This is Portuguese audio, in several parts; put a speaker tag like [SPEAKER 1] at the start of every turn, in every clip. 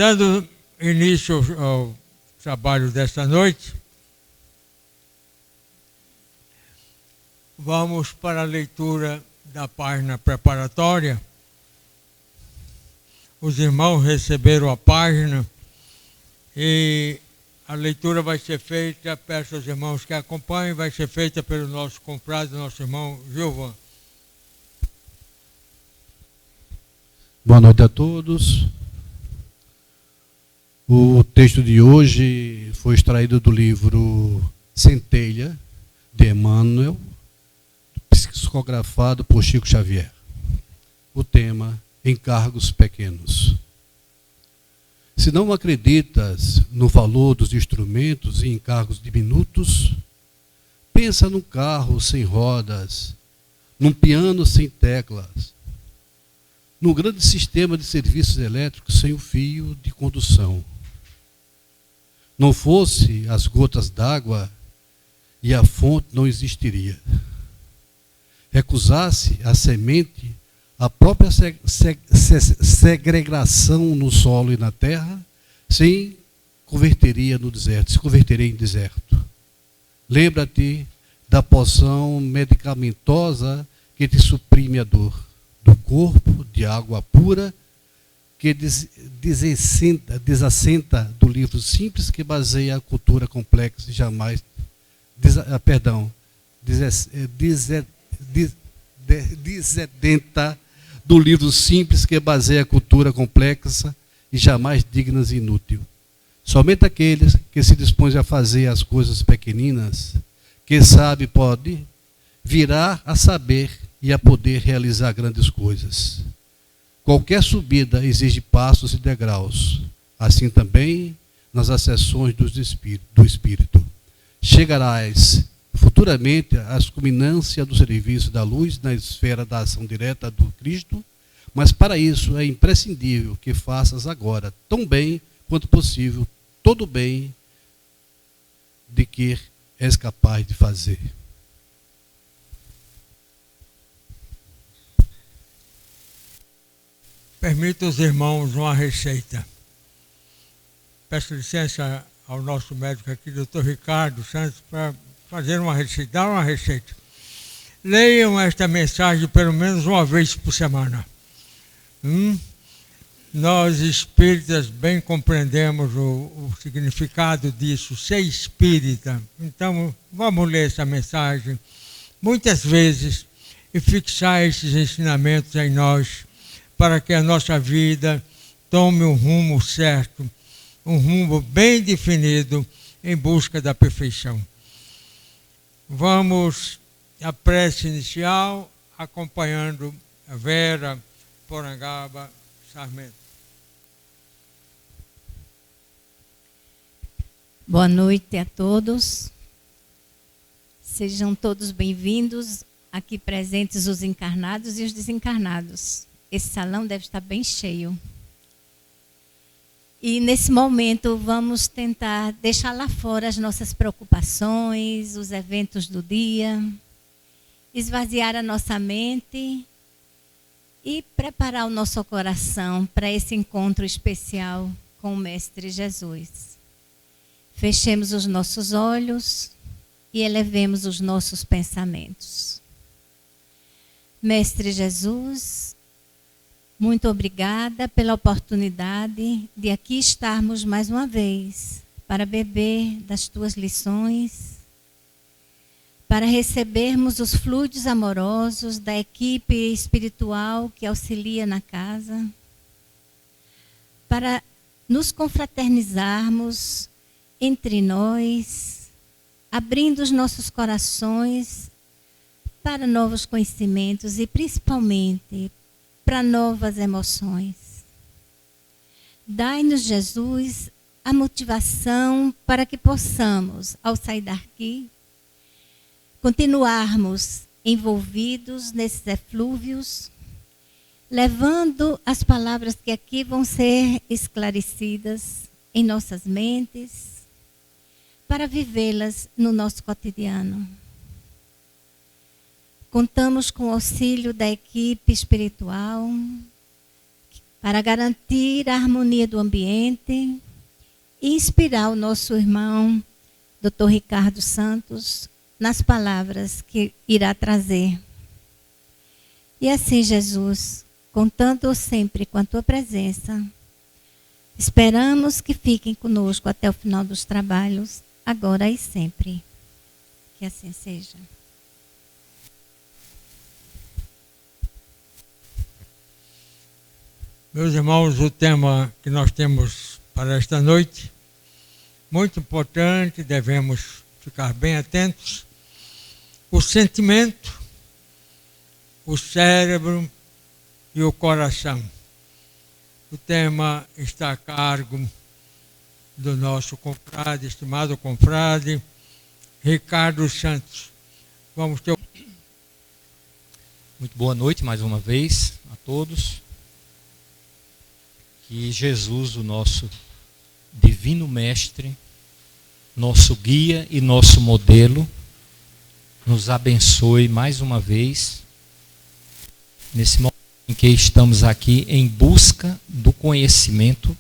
[SPEAKER 1] Dando início ao trabalho desta noite, vamos para a leitura da página preparatória. Os irmãos receberam a página e a leitura vai ser feita, peço aos irmãos que acompanhem, vai ser feita pelo nosso confrade, nosso irmão Gilvan.
[SPEAKER 2] Boa noite a todos. O texto de hoje foi extraído do livro Centelha, de Emmanuel, psicografado por Chico Xavier. O tema: encargos pequenos. Se não acreditas no valor dos instrumentos e encargos diminutos, pensa num carro sem rodas, num piano sem teclas, num grande sistema de serviços elétricos sem o fio de condução. Não fosse as gotas d'água e a fonte não existiria. Recusasse a semente, a própria segregação no solo e na terra, se converteria em deserto. Lembra-te da poção medicamentosa que te suprime a dor, do corpo, de água pura, que desassenta do livro simples que baseia a cultura complexa e jamais desedenta do livro simples que baseia a cultura complexa e jamais dignas e inútil. Somente aqueles que se dispõem a fazer as coisas pequeninas, que sabe pode, virá a saber e a poder realizar grandes coisas. Qualquer subida exige passos e degraus. Assim também nas acessões do Espírito. Chegarás futuramente às culminâncias do serviço da luz na esfera da ação direta do Cristo, mas para isso é imprescindível que faças agora, tão bem quanto possível, todo o bem de que és capaz de fazer.
[SPEAKER 1] Permita os irmãos uma receita. Peço licença ao nosso médico aqui, doutor Ricardo Santos, para fazer uma receita, dar uma receita. Leiam esta mensagem pelo menos uma vez por semana. Nós espíritas bem compreendemos o significado disso, ser espírita. Então, vamos ler essa mensagem muitas vezes e fixar esses ensinamentos em nós, para que a nossa vida tome um rumo certo, um rumo bem definido em busca da perfeição. Vamos à prece inicial, acompanhando a Vera Porangaba Sarmento.
[SPEAKER 3] Boa noite a todos. Sejam todos bem-vindos, aqui presentes os encarnados e os desencarnados. Esse salão deve estar bem cheio. E nesse momento vamos tentar deixar lá fora as nossas preocupações, os eventos do dia, esvaziar a nossa mente e preparar o nosso coração para esse encontro especial com o Mestre Jesus. Fechemos os nossos olhos e elevemos os nossos pensamentos. Mestre Jesus, muito obrigada pela oportunidade de aqui estarmos mais uma vez para beber das tuas lições, para recebermos os fluidos amorosos da equipe espiritual que auxilia na casa, para nos confraternizarmos entre nós, abrindo os nossos corações para novos conhecimentos e principalmente para novas emoções. Dai-nos, Jesus, a motivação para que possamos, ao sair daqui, continuarmos envolvidos nesses eflúvios, levando as palavras que aqui vão ser esclarecidas em nossas mentes, para vivê-las no nosso cotidiano. Contamos com o auxílio da equipe espiritual, para garantir a harmonia do ambiente e inspirar o nosso irmão, Dr. Ricardo Santos, nas palavras que irá trazer. E assim, Jesus, contando sempre com a tua presença, esperamos que fiquem conosco até o final dos trabalhos, agora e sempre. Que assim seja.
[SPEAKER 1] Meus irmãos, o tema que nós temos para esta noite, muito importante, devemos ficar bem atentos. O sentimento, o cérebro e o coração. O tema está a cargo do nosso confrade, estimado confrade, Ricardo Santos. Vamos ter...
[SPEAKER 4] Muito boa noite mais uma vez a todos. Que Jesus, o nosso divino mestre, nosso guia e nosso modelo, nos abençoe mais uma vez, nesse momento em que estamos aqui em busca do conhecimento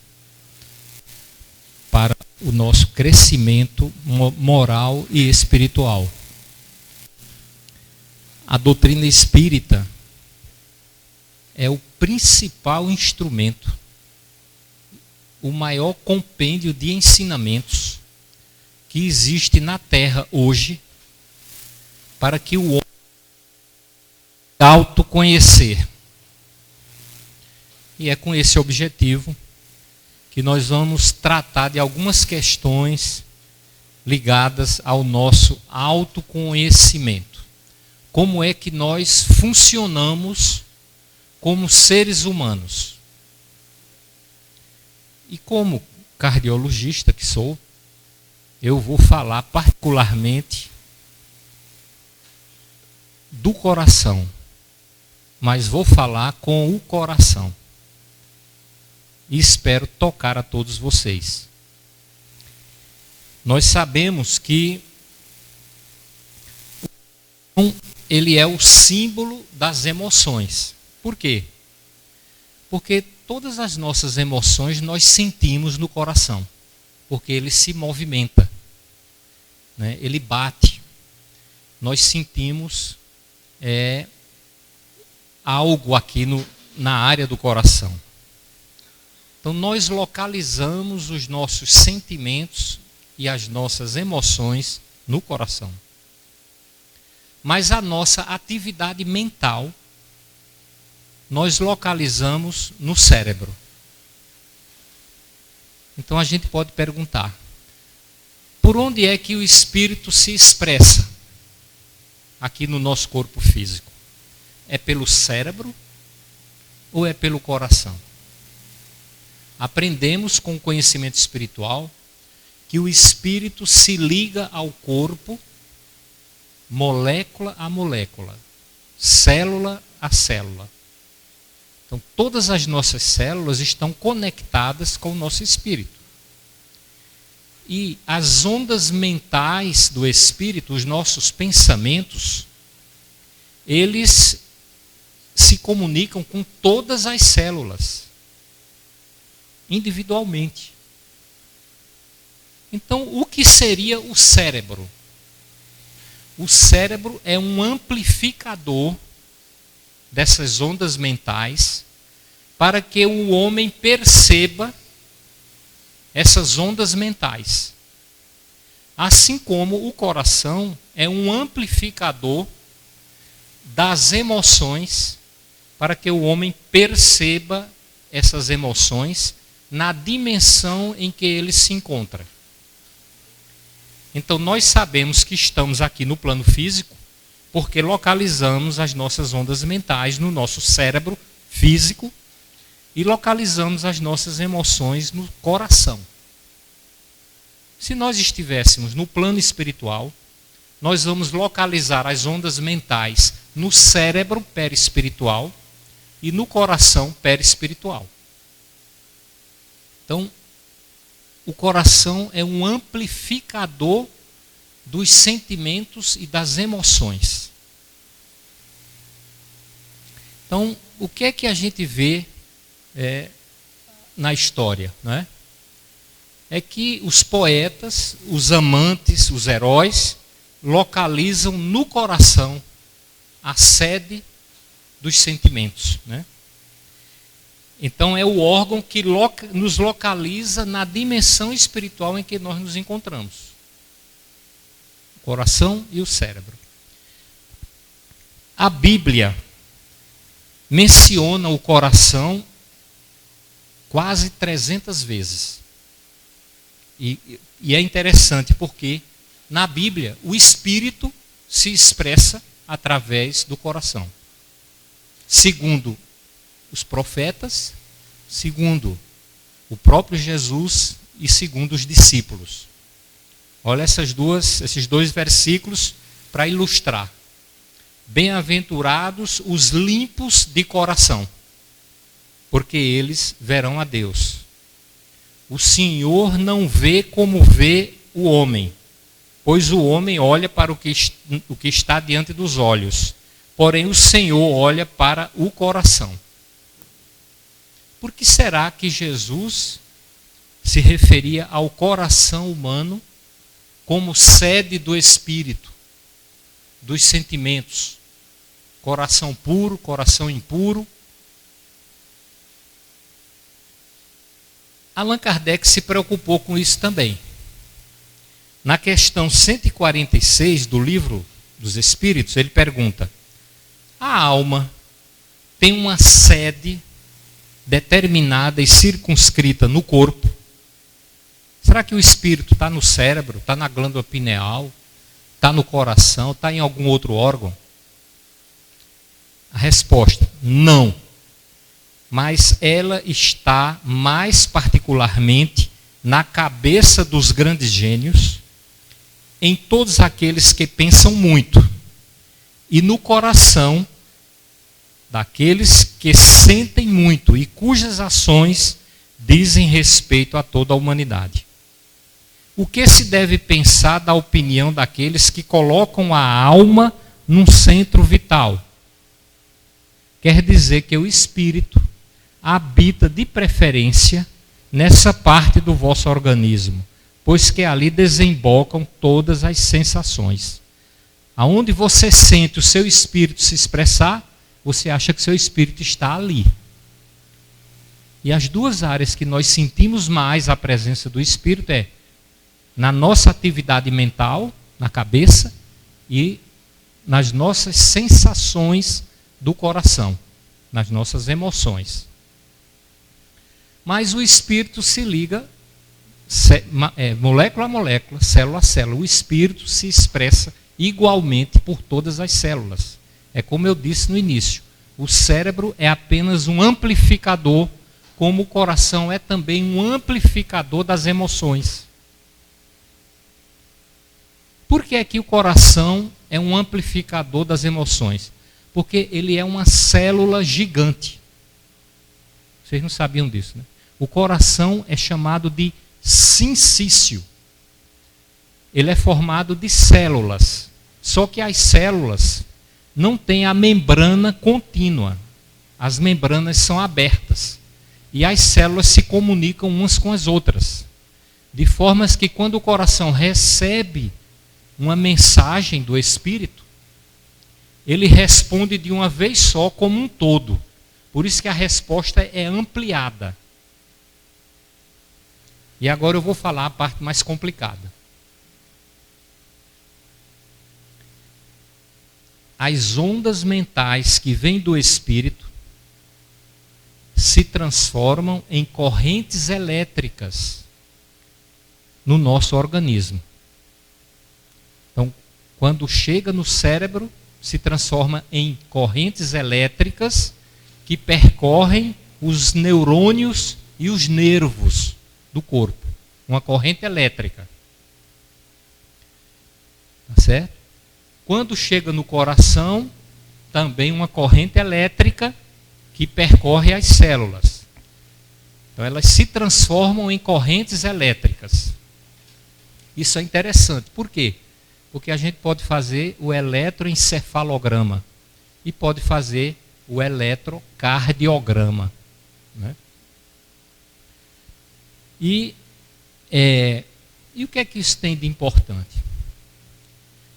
[SPEAKER 4] para o nosso crescimento moral e espiritual. A doutrina espírita é o principal instrumento, o maior compêndio de ensinamentos que existe na Terra hoje para que o homem autoconhecer. E é com esse objetivo que nós vamos tratar de algumas questões ligadas ao nosso autoconhecimento. Como é que nós funcionamos como seres humanos? E como cardiologista que sou, eu vou falar particularmente do coração, mas vou falar com o coração. E espero tocar a todos vocês. Nós sabemos que ele é o símbolo das emoções. Por quê? Porque todas as nossas emoções nós sentimos no coração, porque ele se movimenta, né? Ele bate. Nós sentimos algo aqui na área do coração. Então nós localizamos os nossos sentimentos e as nossas emoções no coração. Mas a nossa atividade mental nós localizamos no cérebro. Então a gente pode perguntar: por onde é que o espírito se expressa aqui no nosso corpo físico? É pelo cérebro ou é pelo coração? Aprendemos com o conhecimento espiritual que o espírito se liga ao corpo molécula a molécula, célula a célula. Então, todas as nossas células estão conectadas com o nosso espírito. E as ondas mentais do espírito, os nossos pensamentos, eles se comunicam com todas as células, individualmente. Então, o que seria o cérebro? O cérebro é um amplificador dessas ondas mentais para que o homem perceba essas ondas mentais. Assim como o coração é um amplificador das emoções para que o homem perceba essas emoções na dimensão em que ele se encontra. Então nós sabemos que estamos aqui no plano físico porque localizamos as nossas ondas mentais no nosso cérebro físico e localizamos as nossas emoções no coração. Se nós estivéssemos no plano espiritual, nós vamos localizar as ondas mentais no cérebro perispiritual e no coração perispiritual. Então, o coração é um amplificador dos sentimentos e das emoções. Então, o que é que a gente vê na história, não é? É que os poetas, os amantes, os heróis, localizam no coração a sede dos sentimentos, né? Então é o órgão que nos localiza na dimensão espiritual em que nós nos encontramos. O coração e o cérebro. A Bíblia menciona o coração quase 300 vezes. E é interessante porque na Bíblia o espírito se expressa através do coração. Segundo os profetas, segundo o próprio Jesus e segundo os discípulos. Olha esses dois versículos para ilustrar. Bem-aventurados os limpos de coração, porque eles verão a Deus. O Senhor não vê como vê o homem, pois o homem olha para o que está diante dos olhos, porém o Senhor olha para o coração. Por que será que Jesus se referia ao coração humano como sede do espírito, dos sentimentos? Coração puro, coração impuro. Allan Kardec se preocupou com isso também. Na questão 146 do Livro dos Espíritos, ele pergunta: a alma tem uma sede determinada e circunscrita no corpo? Será que o espírito está no cérebro, está na glândula pineal, está no coração, está em algum outro órgão? A resposta: não. Mas ela está mais particularmente na cabeça dos grandes gênios, em todos aqueles que pensam muito, e no coração daqueles que sentem muito e cujas ações dizem respeito a toda a humanidade. O que se deve pensar da opinião daqueles que colocam a alma num centro vital? Quer dizer que o espírito habita de preferência nessa parte do vosso organismo, pois que ali desembocam todas as sensações. Aonde você sente o seu espírito se expressar, você acha que seu espírito está ali. E as duas áreas que nós sentimos mais a presença do espírito é na nossa atividade mental, na cabeça, e nas nossas sensações do coração, nas nossas emoções. Mas o espírito se liga molécula a molécula, célula a célula. O espírito se expressa igualmente por todas as células. É como eu disse no início, o cérebro é apenas um amplificador, como o coração é também um amplificador das emoções. Por que é que o coração é um amplificador das emoções? Porque ele é uma célula gigante. Vocês não sabiam disso, né? O coração é chamado de sincício. Ele é formado de células. Só que as células não têm a membrana contínua. As membranas são abertas. E as células se comunicam umas com as outras. De forma que quando o coração recebe uma mensagem do espírito, ele responde de uma vez só como um todo. Por isso que a resposta é ampliada. E agora eu vou falar a parte mais complicada. As ondas mentais que vêm do espírito se transformam em correntes elétricas no nosso organismo. Então, quando chega no cérebro, se transforma em correntes elétricas que percorrem os neurônios e os nervos do corpo. Uma corrente elétrica. Tá certo? Quando chega no coração, também uma corrente elétrica que percorre as células. Então elas se transformam em correntes elétricas. Isso é interessante. Por quê? Porque a gente pode fazer o eletroencefalograma e pode fazer o eletrocardiograma, né? E o que é que isso tem de importante?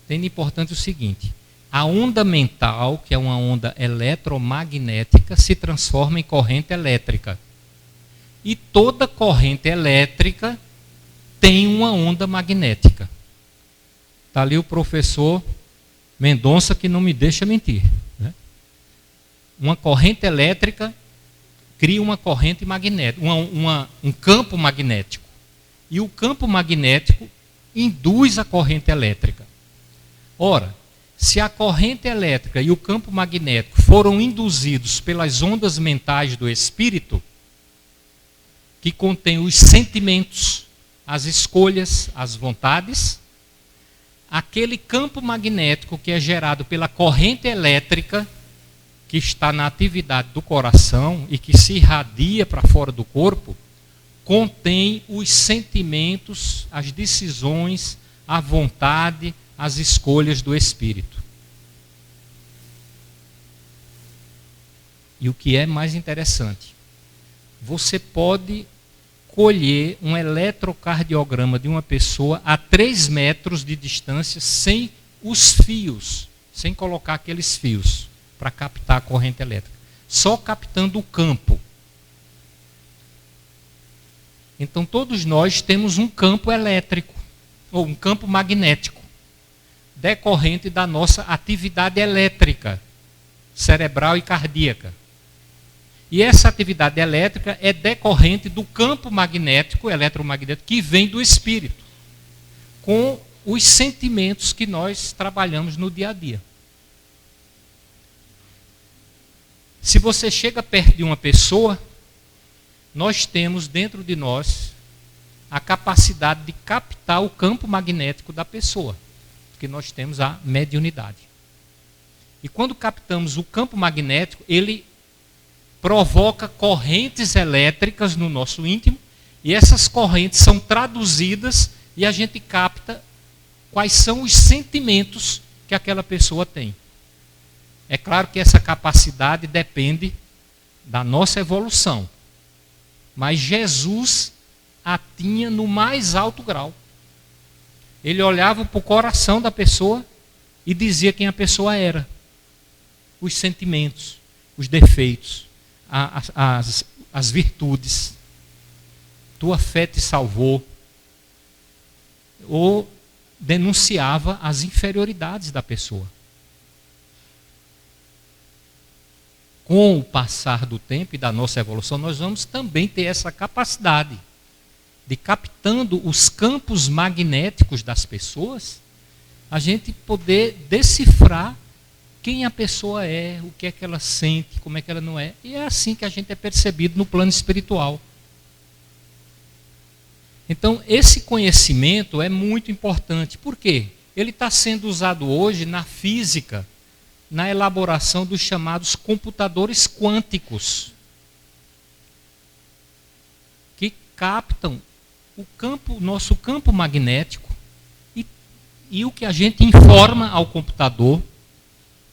[SPEAKER 4] Tem de importante o seguinte: a onda mental, que é uma onda eletromagnética, se transforma em corrente elétrica. E toda corrente elétrica tem uma onda magnética. Está ali o professor Mendonça que não me deixa mentir, né? Uma corrente elétrica cria uma corrente magnética, um campo magnético. E o campo magnético induz a corrente elétrica. Ora, se a corrente elétrica e o campo magnético foram induzidos pelas ondas mentais do espírito, que contém os sentimentos, as escolhas, as vontades, aquele campo magnético que é gerado pela corrente elétrica, que está na atividade do coração e que se irradia para fora do corpo, contém os sentimentos, as decisões, a vontade, as escolhas do espírito. E o que é mais interessante, você pode colher um eletrocardiograma de uma pessoa a 3 metros de distância sem os fios, sem colocar aqueles fios para captar a corrente elétrica, só captando o campo. Então todos nós temos um campo elétrico, ou um campo magnético, decorrente da nossa atividade elétrica, cerebral e cardíaca. E essa atividade elétrica é decorrente do campo magnético, eletromagnético, que vem do espírito, com os sentimentos que nós trabalhamos no dia a dia. Se você chega perto de uma pessoa, nós temos dentro de nós a capacidade de captar o campo magnético da pessoa, porque nós temos a mediunidade. E quando captamos o campo magnético, ele provoca correntes elétricas no nosso íntimo, e essas correntes são traduzidas e a gente capta quais são os sentimentos que aquela pessoa tem. É claro que essa capacidade depende da nossa evolução, mas Jesus a tinha no mais alto grau. Ele olhava para o coração da pessoa e dizia quem a pessoa era, os sentimentos, os defeitos, as virtudes. Tua fé te salvou. Ou denunciava as inferioridades da pessoa. Com o passar do tempo e da nossa evolução, nós vamos também ter essa capacidade de, captando os campos magnéticos das pessoas, a gente poder decifrar quem a pessoa é, o que é que ela sente, como é que ela não é. E é assim que a gente é percebido no plano espiritual. Então, esse conhecimento é muito importante. Por quê? Ele está sendo usado hoje na física, na elaboração dos chamados computadores quânticos, que captam o nosso campo magnético e o que a gente informa ao computador,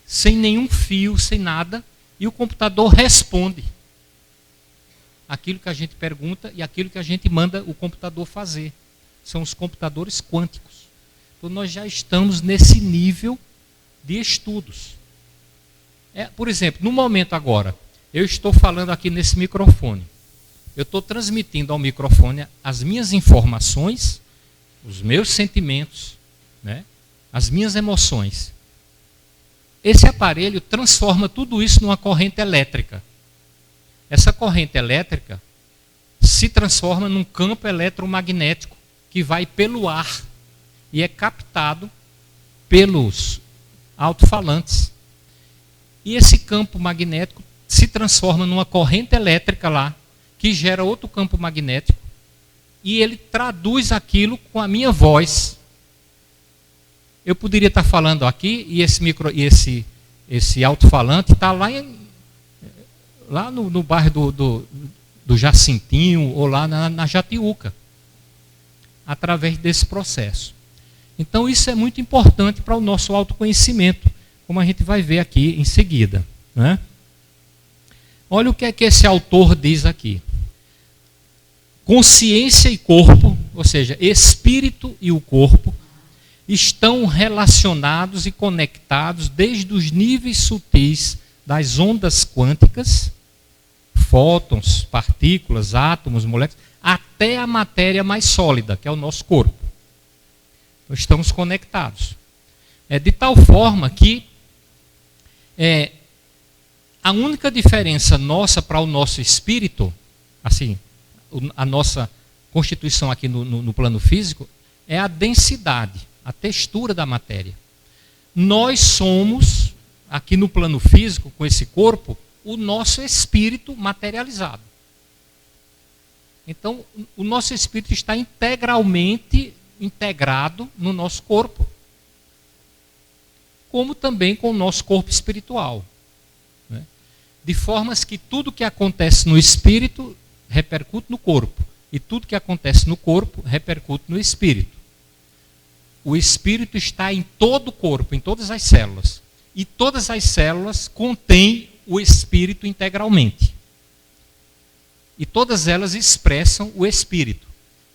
[SPEAKER 4] sem nenhum fio, sem nada, e o computador responde aquilo que a gente pergunta e aquilo que a gente manda o computador fazer. São os computadores quânticos. Então nós já estamos nesse nível de estudos. Por exemplo, no momento agora, eu estou falando aqui nesse microfone. Eu estou transmitindo ao microfone as minhas informações, os meus sentimentos, né, as minhas emoções. Esse aparelho transforma tudo isso numa corrente elétrica. Essa corrente elétrica se transforma num campo eletromagnético que vai pelo ar e é captado pelos alto-falantes. E esse campo magnético se transforma numa corrente elétrica lá, que gera outro campo magnético, e ele traduz aquilo com a minha voz. Eu poderia estar falando aqui e esse alto-falante está lá no bairro do Jacintinho ou lá na Jatiuca, através desse processo. Então isso é muito importante para o nosso autoconhecimento, como a gente vai ver aqui em seguida, né? Olha o que é que esse autor diz aqui. consciência e corpo, ou seja, espírito e o corpo, estão relacionados e conectados desde os níveis sutis das ondas quânticas, fótons, partículas, átomos, moléculas, até a matéria mais sólida, que é o nosso corpo. Então, estamos conectados. De tal forma que a única diferença nossa para o nosso espírito, assim, a nossa constituição aqui no plano físico, é a densidade, a textura da matéria. Nós somos, aqui no plano físico, com esse corpo, o nosso espírito materializado. Então, o nosso espírito está integralmente integrado no nosso corpo, como também com o nosso corpo espiritual. Né? De formas que tudo que acontece no espírito repercute no corpo, e tudo que acontece no corpo repercute no espírito. O espírito está em todo o corpo, em todas as células. E todas as células contêm o espírito integralmente. E todas elas expressam o espírito.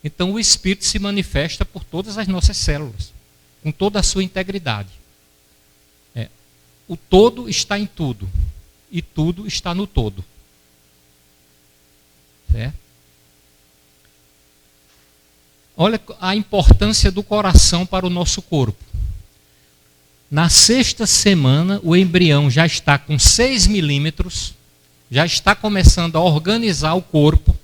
[SPEAKER 4] Então o espírito se manifesta por todas as nossas células, com toda a sua integridade. O todo está em tudo, e tudo está no todo. Certo? Olha a importância do coração para o nosso corpo. Na 6ª semana, o embrião já está com 6 milímetros, já está começando a organizar o corpo,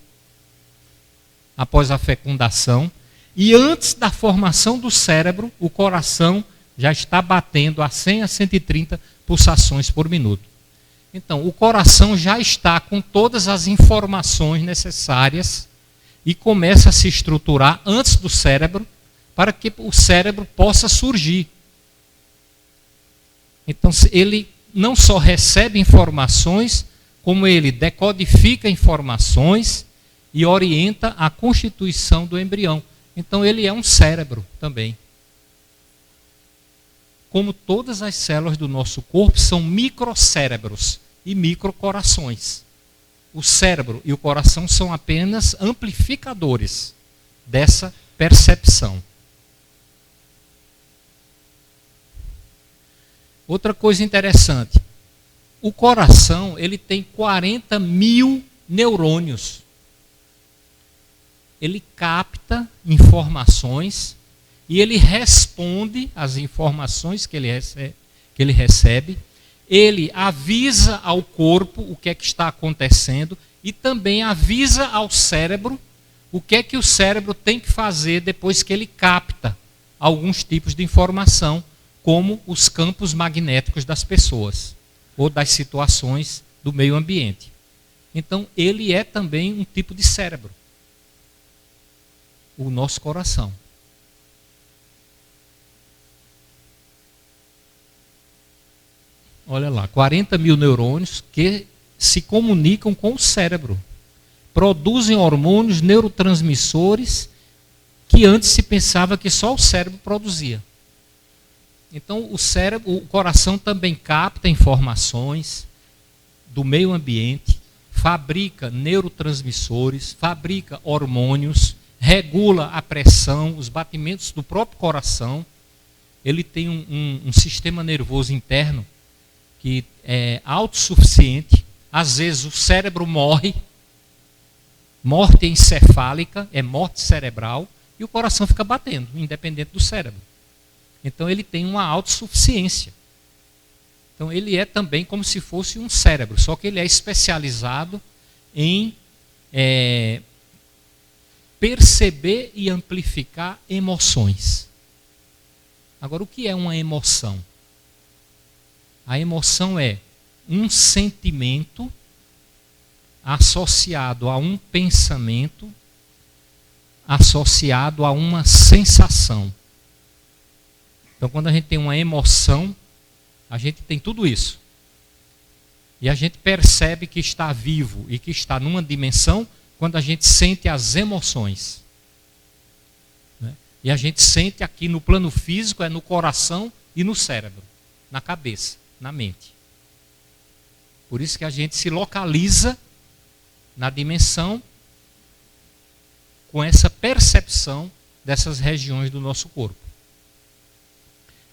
[SPEAKER 4] após a fecundação, e antes da formação do cérebro, o coração já está batendo a 100 a 130 pulsações por minuto. Então, o coração já está com todas as informações necessárias e começa a se estruturar antes do cérebro, para que o cérebro possa surgir. Então, ele não só recebe informações, como ele decodifica informações e orienta a constituição do embrião. Então, ele é um cérebro também. Como todas as células do nosso corpo são microcérebros e microcorações. O cérebro e o coração são apenas amplificadores dessa percepção. Outra coisa interessante, o coração ele tem 40 mil neurônios. Ele capta informações e ele responde às informações que ele recebe. Ele avisa ao corpo o que é que está acontecendo e também avisa ao cérebro o que é que o cérebro tem que fazer depois que ele capta alguns tipos de informação, como os campos magnéticos das pessoas ou das situações do meio ambiente. Então, ele é também um tipo de cérebro, o nosso coração. Olha lá, 40 mil neurônios que se comunicam com o cérebro. Produzem hormônios, neurotransmissores, que antes se pensava que só o cérebro produzia. Então, o coração também capta informações do meio ambiente, fabrica neurotransmissores, fabrica hormônios, regula a pressão, os batimentos do próprio coração. Ele tem um sistema nervoso interno que é autossuficiente. Às vezes o cérebro morre, morte encefálica, é morte cerebral, e o coração fica batendo, independente do cérebro. Então ele tem uma autossuficiência. Então ele é também como se fosse um cérebro, só que ele é especializado em perceber e amplificar emoções. Agora, o que é uma emoção? A emoção é um sentimento associado a um pensamento, associado a uma sensação. Então, quando a gente tem uma emoção, a gente tem tudo isso. E a gente percebe que está vivo e que está numa dimensão quando a gente sente as emoções. E a gente sente aqui no plano físico, no coração e no cérebro, na cabeça, na mente. Por isso que a gente se localiza na dimensão com essa percepção dessas regiões do nosso corpo.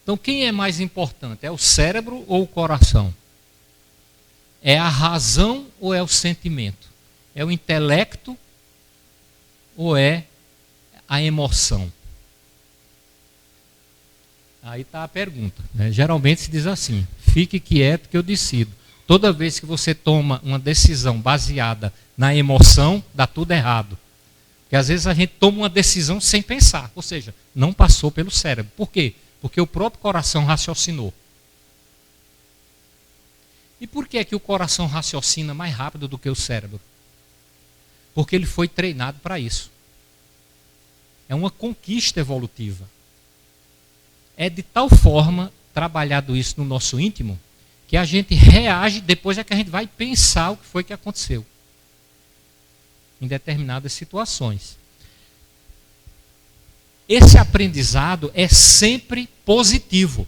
[SPEAKER 4] Então, quem é mais importante? É o cérebro ou o coração? É a razão ou é o sentimento? É o intelecto ou é a emoção? Aí está a pergunta, né? Geralmente se diz assim: fique quieto que eu decido. Toda vez que você toma uma decisão baseada na emoção, dá tudo errado. Porque às vezes a gente toma uma decisão sem pensar, ou seja, não passou pelo cérebro. Por quê? Porque o próprio coração raciocinou. E por que é que o coração raciocina mais rápido do que o cérebro? Porque ele foi treinado para isso. É uma conquista evolutiva. É de tal forma trabalhado isso no nosso íntimo que a gente reage depois é que a gente vai pensar o que foi que aconteceu em determinadas situações. Esse aprendizado é sempre positivo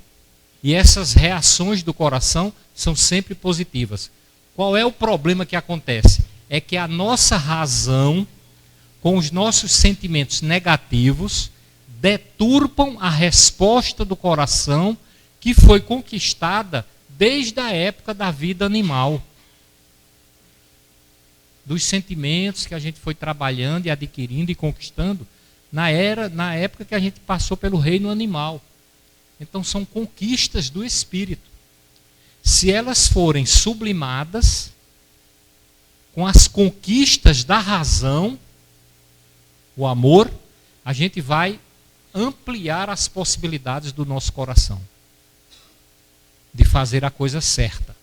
[SPEAKER 4] e essas reações do coração são sempre positivas. Qual é o problema que acontece? É que a nossa razão, com os nossos sentimentos negativos, deturpam a resposta do coração que foi conquistada desde a época da vida animal. Dos sentimentos que a gente foi trabalhando e adquirindo e conquistando na época que a gente passou pelo reino animal. Então são conquistas do espírito. Se elas forem sublimadas com as conquistas da razão, o amor, a gente vai ampliar as possibilidades do nosso coração de fazer a coisa certa,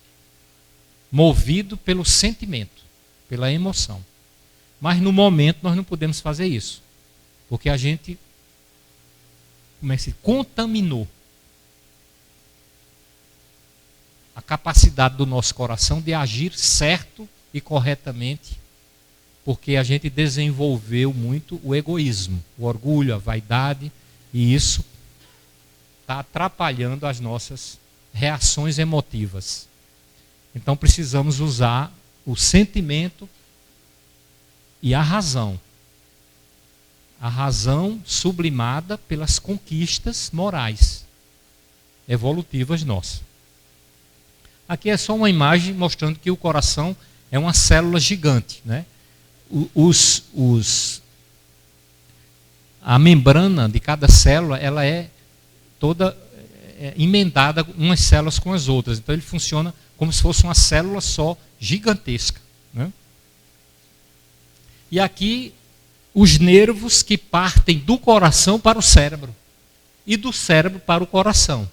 [SPEAKER 4] movido pelo sentimento, pela emoção. Mas no momento nós não podemos fazer isso, porque a gente contaminou a capacidade do nosso coração de agir certo e corretamente, porque a gente desenvolveu muito o egoísmo, o orgulho, a vaidade, e isso está atrapalhando as nossas reações emotivas. Então precisamos usar o sentimento e a razão sublimada pelas conquistas morais, evolutivas nossas. Aqui é só uma imagem mostrando que o coração é uma célula gigante, né? A membrana de cada célula, ela é toda emendada umas células com as outras. Então ele funciona como se fosse uma célula só, gigantesca, né? E aqui os nervos que partem do coração para o cérebro e do cérebro para o coração.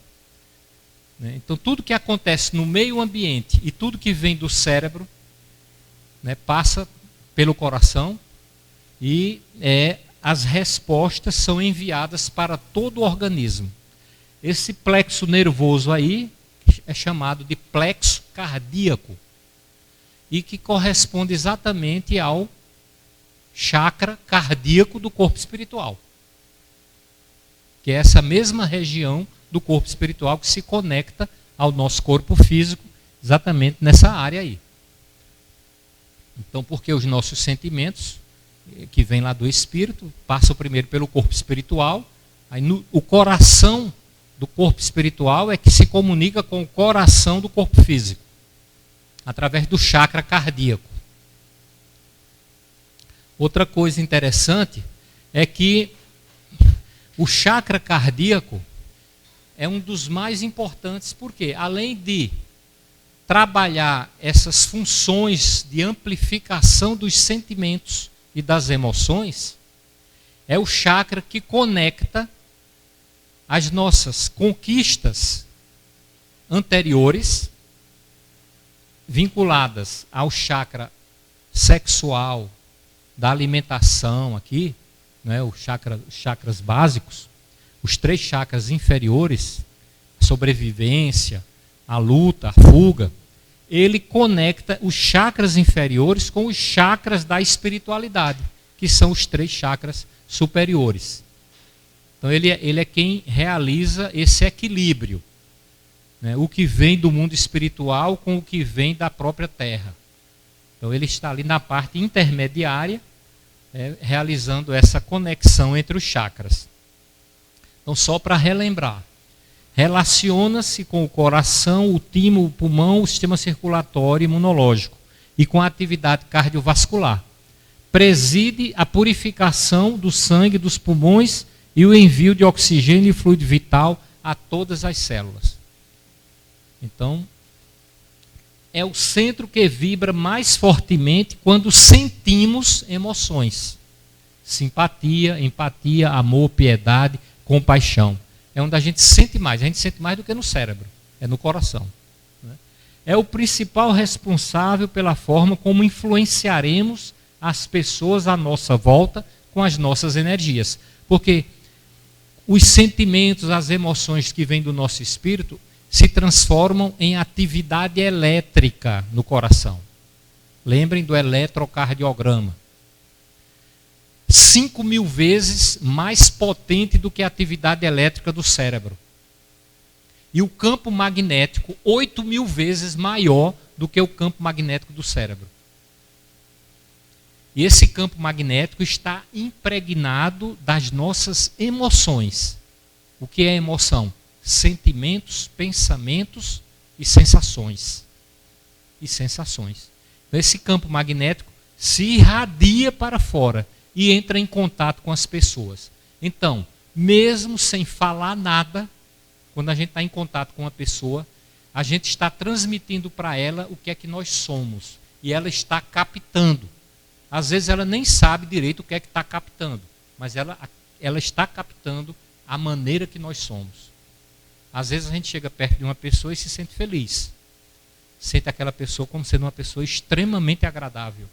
[SPEAKER 4] Então tudo que acontece no meio ambiente e tudo que vem do cérebro, né, passa pelo coração e as respostas são enviadas para todo o organismo. Esse plexo nervoso aí é chamado de plexo cardíaco e que corresponde exatamente ao chakra cardíaco do corpo espiritual, que é essa mesma região do corpo espiritual que se conecta ao nosso corpo físico, exatamente nessa área aí. Então, porque os nossos sentimentos, que vêm lá do espírito, passam primeiro pelo corpo espiritual, aí o coração do corpo espiritual é que se comunica com o coração do corpo físico, através do chakra cardíaco. Outra coisa interessante é que o chakra cardíaco é um dos mais importantes, porque além de trabalhar essas funções de amplificação dos sentimentos e das emoções, é o chakra que conecta as nossas conquistas anteriores, vinculadas ao chakra sexual, da alimentação aqui, né, os chakras básicos, os 3 chakras inferiores, a sobrevivência, a luta, a fuga, ele conecta os chakras inferiores com os chakras da espiritualidade, que são os 3 chakras superiores. Então ele é quem realiza esse equilíbrio, né, o que vem do mundo espiritual com o que vem da própria terra. Então ele está ali na parte intermediária, realizando essa conexão entre os chakras. Então, só para relembrar, relaciona-se com o coração, o timo, o pulmão, o sistema circulatório e imunológico, e com a atividade cardiovascular. Preside a purificação do sangue dos pulmões e o envio de oxigênio e fluido vital a todas as células. Então, é o centro que vibra mais fortemente quando sentimos emoções. Simpatia, empatia, amor, piedade, compaixão. É onde a gente sente mais do que no cérebro, é no coração. É o principal responsável pela forma como influenciaremos as pessoas à nossa volta com as nossas energias. Porque os sentimentos, as emoções que vêm do nosso espírito se transformam em atividade elétrica no coração. Lembrem do eletrocardiograma. 5.000 vezes mais potente do que a atividade elétrica do cérebro. E o campo magnético, 8.000 vezes maior do que o campo magnético do cérebro. E esse campo magnético está impregnado das nossas emoções. O que é emoção? Sentimentos, pensamentos e sensações. Então, esse campo magnético se irradia para fora e entra em contato com as pessoas. Então, mesmo sem falar nada, quando a gente está em contato com uma pessoa, a gente está transmitindo para ela o que é que nós somos. E ela está captando. Às vezes ela nem sabe direito o que é que está captando, mas ela está captando a maneira que nós somos. Às vezes a gente chega perto de uma pessoa e se sente feliz. Sente aquela pessoa como sendo uma pessoa extremamente agradável,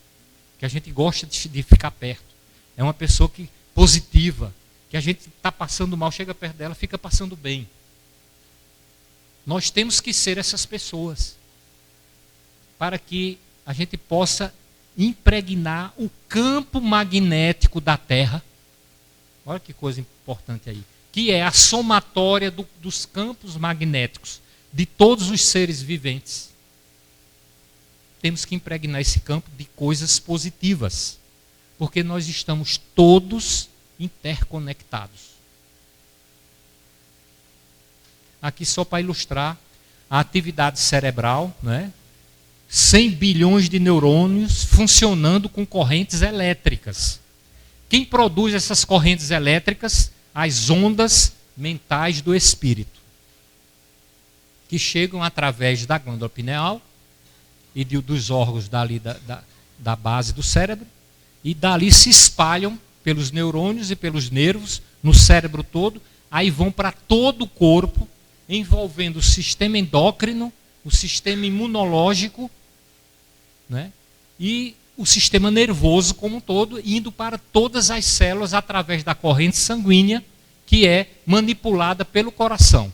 [SPEAKER 4] que a gente gosta de ficar perto. É uma pessoa positiva, que a gente está passando mal, chega perto dela, fica passando bem. Nós temos que ser essas pessoas, para que a gente possa impregnar o campo magnético da Terra. Olha que coisa importante aí. Que é a somatória dos campos magnéticos de todos os seres viventes. Temos que impregnar esse campo de coisas positivas, porque nós estamos todos interconectados. Aqui só para ilustrar a atividade cerebral, né? 100 bilhões de neurônios funcionando com correntes elétricas. Quem produz essas correntes elétricas? As ondas mentais do espírito, que chegam através da glândula pineal e dos órgãos dali da base do cérebro, e dali se espalham pelos neurônios e pelos nervos, no cérebro todo, aí vão para todo o corpo, envolvendo o sistema endócrino, o sistema imunológico, né? E o sistema nervoso como um todo, indo para todas as células através da corrente sanguínea, que é manipulada pelo coração.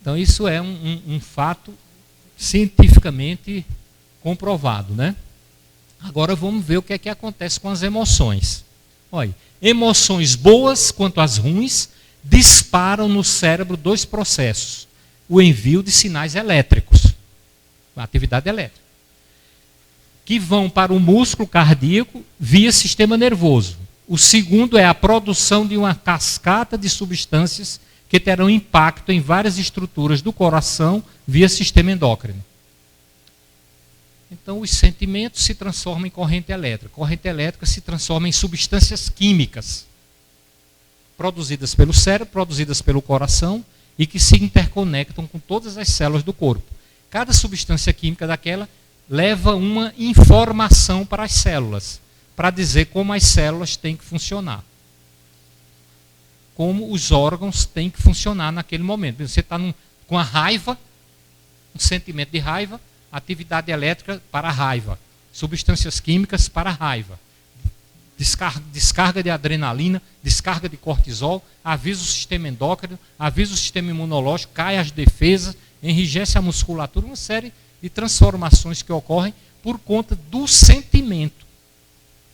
[SPEAKER 4] Então isso é um fato cientificamente comprovado, né? Agora vamos ver o que é que acontece com as emoções. Olha, emoções boas quanto as ruins disparam no cérebro 2 processos: o envio de sinais elétricos, a atividade elétrica, que vão para o músculo cardíaco via sistema nervoso. O segundo é a produção de uma cascata de substâncias que terão impacto em várias estruturas do coração via sistema endócrino. Então, os sentimentos se transformam em corrente elétrica. Corrente elétrica se transforma em substâncias químicas, produzidas pelo cérebro, produzidas pelo coração, e que se interconectam com todas as células do corpo. Cada substância química daquela leva uma informação para as células, para dizer como as células têm que funcionar, como os órgãos têm que funcionar naquele momento. Você está com a raiva, um sentimento de raiva, atividade elétrica para a raiva, substâncias químicas para a raiva, descarga de adrenalina, descarga de cortisol, avisa o sistema endócrino, avisa o sistema imunológico, cai as defesas, enrijece a musculatura, uma série de transformações que ocorrem por conta do sentimento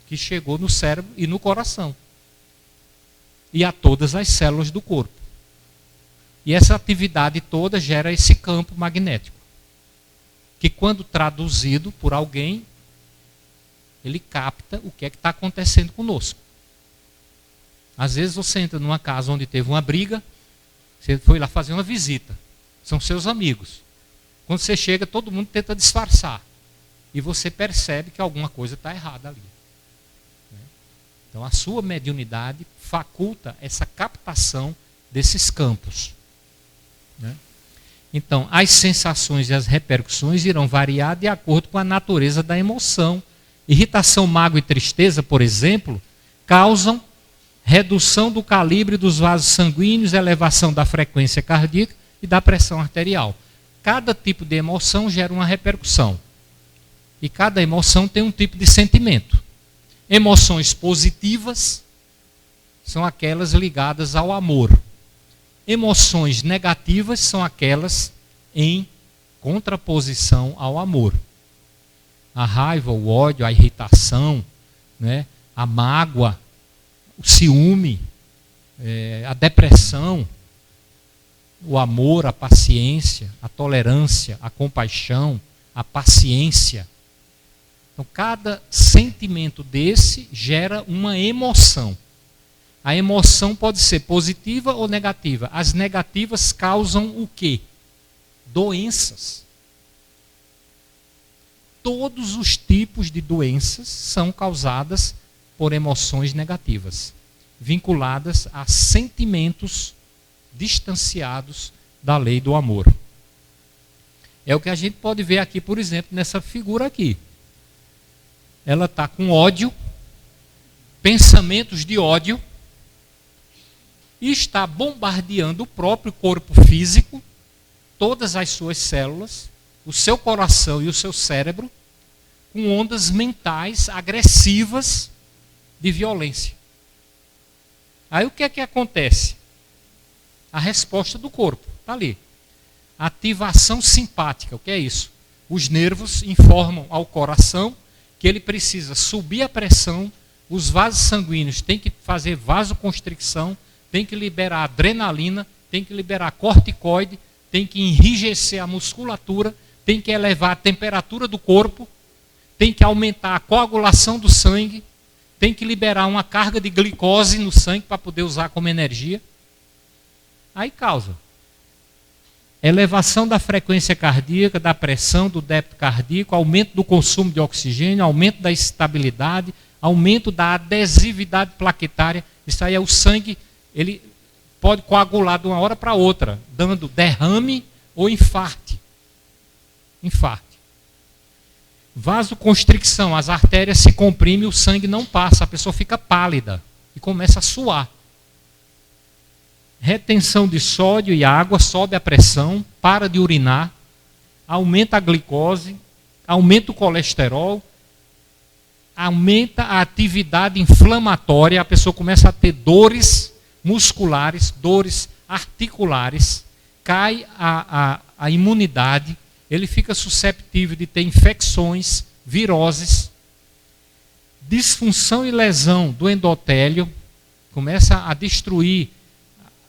[SPEAKER 4] que chegou no cérebro e no coração e a todas as células do corpo. E essa atividade toda gera esse campo magnético, que quando traduzido por alguém, ele capta o que é que está acontecendo conosco. Às vezes você entra numa casa onde teve uma briga, você foi lá fazer uma visita, são seus amigos. Quando você chega, todo mundo tenta disfarçar. E você percebe que alguma coisa está errada ali. Então a sua mediunidade faculta essa captação desses campos. Então, as sensações e as repercussões irão variar de acordo com a natureza da emoção. Irritação, mágoa e tristeza, por exemplo, causam redução do calibre dos vasos sanguíneos, elevação da frequência cardíaca e da pressão arterial. Cada tipo de emoção gera uma repercussão. E cada emoção tem um tipo de sentimento. Emoções positivas são aquelas ligadas ao amor. Emoções negativas são aquelas em contraposição ao amor. A raiva, o ódio, a irritação, né, a mágoa, o ciúme, a depressão, o amor, a paciência, a tolerância, a compaixão, a paciência. Então, cada sentimento desse gera uma emoção. A emoção pode ser positiva ou negativa. As negativas causam o quê? Doenças. Todos os tipos de doenças são causadas por emoções negativas, vinculadas a sentimentos distanciados da lei do amor. É o que a gente pode ver aqui, por exemplo, nessa figura aqui. Ela está com ódio, pensamentos de ódio, e está bombardeando o próprio corpo físico, todas as suas células, o seu coração e o seu cérebro, com ondas mentais agressivas de violência. Aí o que é que acontece? A resposta do corpo, está ali. Ativação simpática, o que é isso? Os nervos informam ao coração que ele precisa subir a pressão, os vasos sanguíneos têm que fazer vasoconstricção, tem que liberar adrenalina, tem que liberar corticoide, tem que enrijecer a musculatura, tem que elevar a temperatura do corpo, tem que aumentar a coagulação do sangue, tem que liberar uma carga de glicose no sangue para poder usar como energia. Aí causa elevação da frequência cardíaca, da pressão, do débito cardíaco, aumento do consumo de oxigênio, aumento da estabilidade, aumento da adesividade plaquetária. Isso aí é o sangue, ele pode coagular de uma hora para outra, dando derrame ou infarte. Vasoconstricção, as artérias se comprimem, o sangue não passa, a pessoa fica pálida e começa a suar. Retenção de sódio e água, sobe a pressão, para de urinar, aumenta a glicose, aumenta o colesterol, aumenta a atividade inflamatória, a pessoa começa a ter dores musculares, dores articulares, cai a imunidade, ele fica susceptível de ter infecções, viroses, disfunção e lesão do endotélio, começa a destruir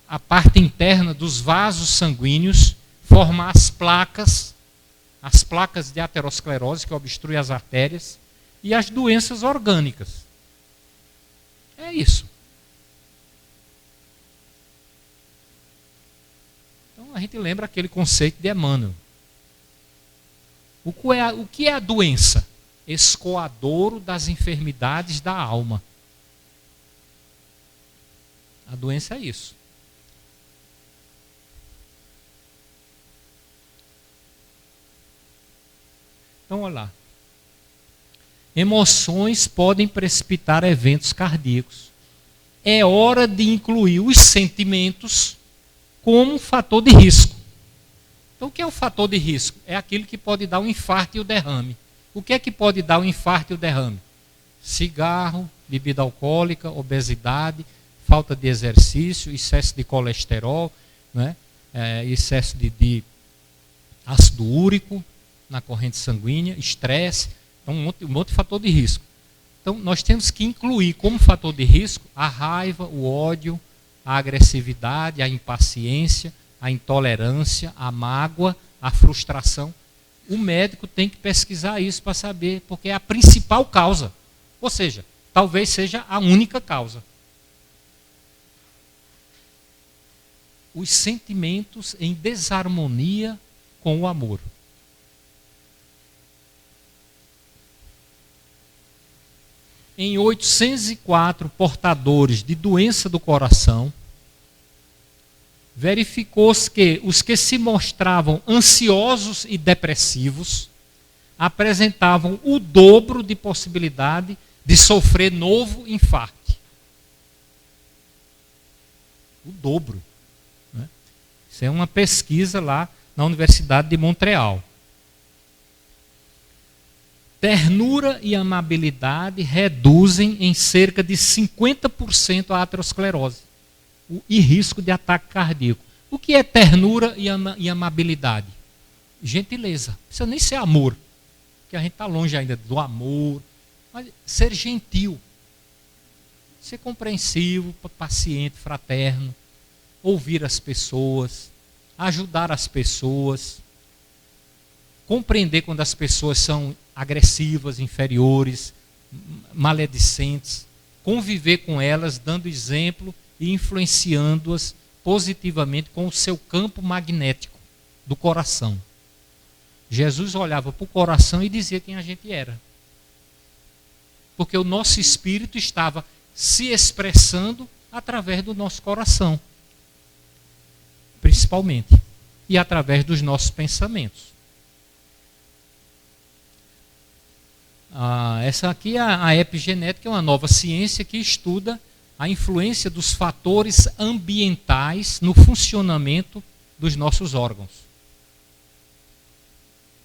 [SPEAKER 4] a parte interna dos vasos sanguíneos, formar as placas de aterosclerose que obstruem as artérias e as doenças orgânicas. É isso. Então a gente lembra aquele conceito de Emmanuel. O que é a doença? Escoadouro das enfermidades da alma. A doença é isso. Então, olha lá. Emoções podem precipitar eventos cardíacos. É hora de incluir os sentimentos como um fator de risco. Então, o que é o fator de risco? É aquilo que pode dar o infarto e o derrame. O que é que pode dar o infarto e o derrame? Cigarro, bebida alcoólica, obesidade, falta de exercício, excesso de colesterol, né? Excesso de ácido úrico na corrente sanguínea, estresse, então um monte de fator de risco. Então nós temos que incluir como fator de risco a raiva, o ódio, a agressividade, a impaciência, a intolerância, a mágoa, a frustração. O médico tem que pesquisar isso para saber, porque é a principal causa. Ou seja, talvez seja a única causa. Os sentimentos em desarmonia com o amor. Em 804 portadores de doença do coração, verificou-se que os que se mostravam ansiosos e depressivos apresentavam o dobro de possibilidade de sofrer novo infarto. O dobro. Né? Isso é uma pesquisa lá na Universidade de Montreal. Ternura e amabilidade reduzem em cerca de 50% a aterosclerose e risco de ataque cardíaco. O que é ternura e amabilidade? Gentileza. Não precisa nem ser amor, porque a gente está longe ainda do amor. Mas ser gentil, ser compreensivo, paciente, fraterno, ouvir as pessoas, ajudar as pessoas, compreender quando as pessoas são agressivas, inferiores, maledicentes, conviver com elas, dando exemplo e influenciando-as positivamente com o seu campo magnético do coração. Jesus olhava para o coração e dizia quem a gente era. Porque o nosso espírito estava se expressando através do nosso coração, principalmente, e através dos nossos pensamentos. Essa aqui é a epigenética, é uma nova ciência que estuda a influência dos fatores ambientais no funcionamento dos nossos órgãos.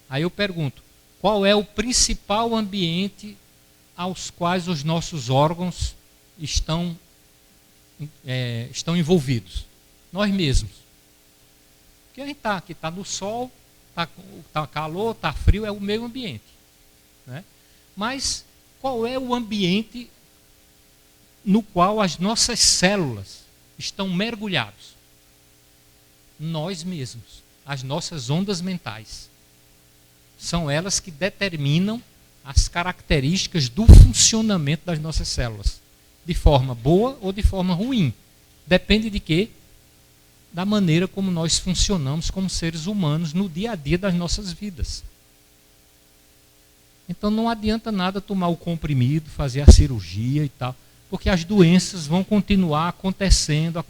[SPEAKER 4] Aí eu pergunto, qual é o principal ambiente aos quais os nossos órgãos estão envolvidos? Nós mesmos. Porque a gente está aqui, está no sol, está calor, está frio, é o meio ambiente. Né? Mas qual é o ambiente no qual as nossas células estão mergulhadas? Nós mesmos, as nossas ondas mentais. São elas que determinam as características do funcionamento das nossas células. De forma boa ou de forma ruim. Depende de quê? Da maneira como nós funcionamos como seres humanos no dia a dia das nossas vidas. Então não adianta nada tomar o comprimido, fazer a cirurgia e tal, porque as doenças vão continuar acontecendo.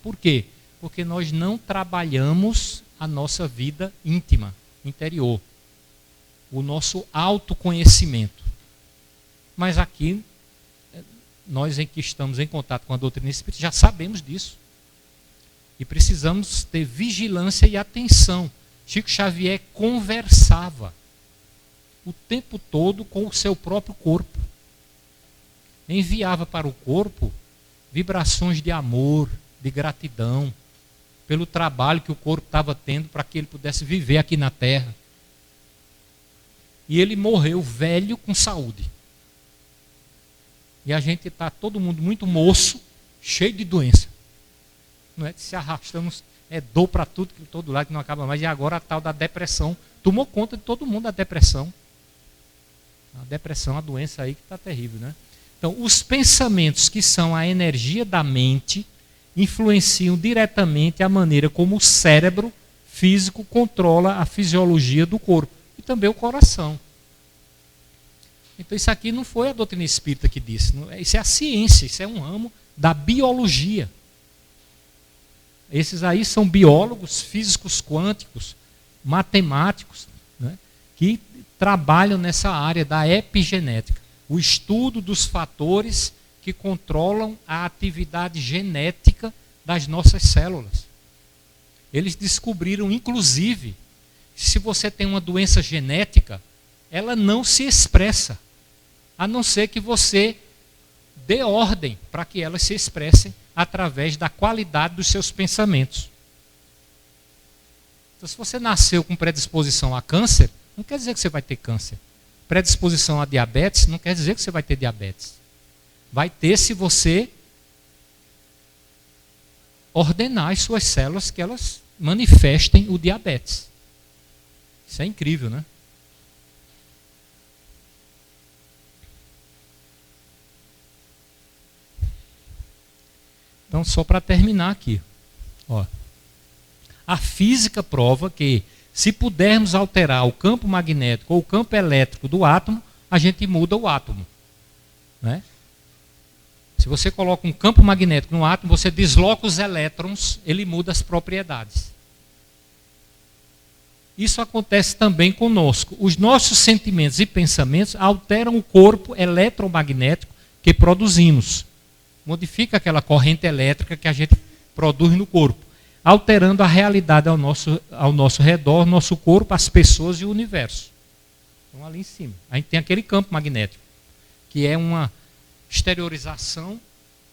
[SPEAKER 4] Por quê? Porque nós não trabalhamos a nossa vida íntima, interior. O nosso autoconhecimento. Mas aqui, nós em que estamos em contato com a doutrina espírita, já sabemos disso. E precisamos ter vigilância e atenção. Chico Xavier conversava o tempo todo com o seu próprio corpo. Enviava para o corpo vibrações de amor, de gratidão, pelo trabalho que o corpo estava tendo para que ele pudesse viver aqui na Terra. E ele morreu velho com saúde. E a gente está todo mundo muito moço, cheio de doença. Não é? Se arrastamos, é dor para tudo, que todo lado que não acaba mais. E agora a tal da depressão tomou conta de todo mundo, a depressão. A depressão, a doença aí que está terrível, né? Então, os pensamentos que são a energia da mente influenciam diretamente a maneira como o cérebro físico controla a fisiologia do corpo e também o coração. Então, isso aqui não foi a doutrina espírita que disse, isso é a ciência, isso é um ramo da biologia. Esses aí são biólogos, físicos quânticos, matemáticos, né, que trabalham nessa área da epigenética, o estudo dos fatores que controlam a atividade genética das nossas células. Eles descobriram, inclusive, que se você tem uma doença genética, ela não se expressa, a não ser que você dê ordem para que elas se expressem através da qualidade dos seus pensamentos. Então, se você nasceu com predisposição a câncer, não quer dizer que você vai ter câncer. Predisposição a diabetes, não quer dizer que você vai ter diabetes. Vai ter se você ordenar as suas células que elas manifestem o diabetes. Isso é incrível, né? Então, só para terminar aqui. Ó. A física prova que, se pudermos alterar o campo magnético ou o campo elétrico do átomo, a gente muda o átomo. Né? Se você coloca um campo magnético no átomo, você desloca os elétrons, ele muda as propriedades. Isso acontece também conosco. Os nossos sentimentos e pensamentos alteram o corpo eletromagnético que produzimos. Modifica aquela corrente elétrica que a gente produz no corpo, alterando a realidade ao nosso redor, nosso corpo, as pessoas e o universo. Então, ali em cima, a gente tem aquele campo magnético, que é uma exteriorização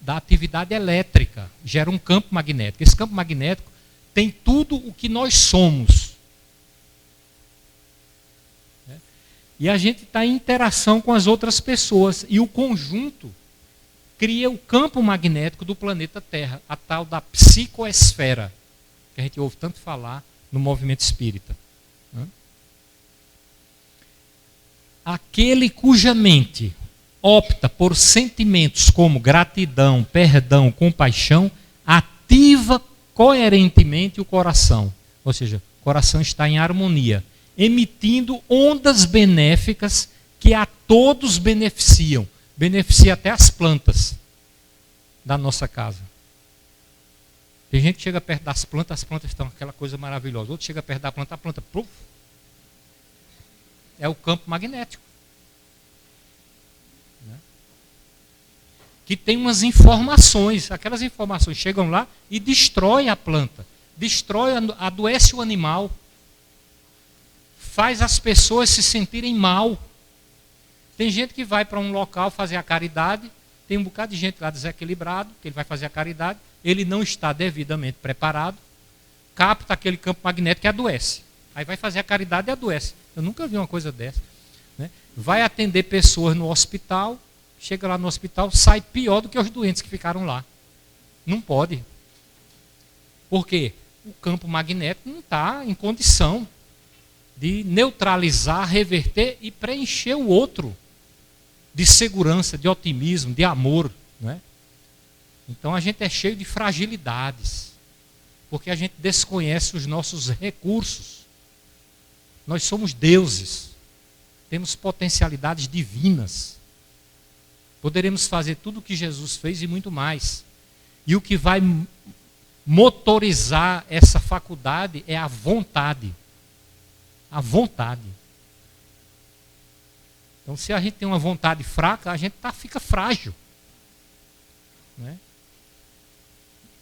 [SPEAKER 4] da atividade elétrica, gera um campo magnético. Esse campo magnético tem tudo o que nós somos. E a gente está em interação com as outras pessoas. E o conjunto cria o campo magnético do planeta Terra, a tal da psicoesfera, que a gente ouve tanto falar no movimento espírita. Aquele cuja mente opta por sentimentos como gratidão, perdão, compaixão, ativa coerentemente o coração. Ou seja, o coração está em harmonia, emitindo ondas benéficas que a todos beneficiam. Beneficia até as plantas da nossa casa. Tem gente que chega perto das plantas, as plantas estão aquela coisa maravilhosa. Outro chega perto da planta, a planta, pluf, é o campo magnético. Né? Que tem umas informações, aquelas informações chegam lá e destroem a planta, adoece o animal, faz as pessoas se sentirem mal. Tem gente que vai para um local fazer a caridade, tem um bocado de gente lá desequilibrado, que ele vai fazer a caridade, ele não está devidamente preparado, capta aquele campo magnético e adoece. Aí vai fazer a caridade e adoece. Eu nunca vi uma coisa dessa. Né? Vai atender pessoas no hospital, chega lá no hospital, sai pior do que os doentes que ficaram lá. Não pode. Por quê? O campo magnético não está em condição de neutralizar, reverter e preencher o outro de segurança, de otimismo, de amor. Né? Então a gente é cheio de fragilidades, porque a gente desconhece os nossos recursos. Nós somos deuses, temos potencialidades divinas. Poderemos fazer tudo o que Jesus fez e muito mais. E o que vai motorizar essa faculdade é a vontade. A vontade. Então, se a gente tem uma vontade fraca, a gente fica frágil. Né?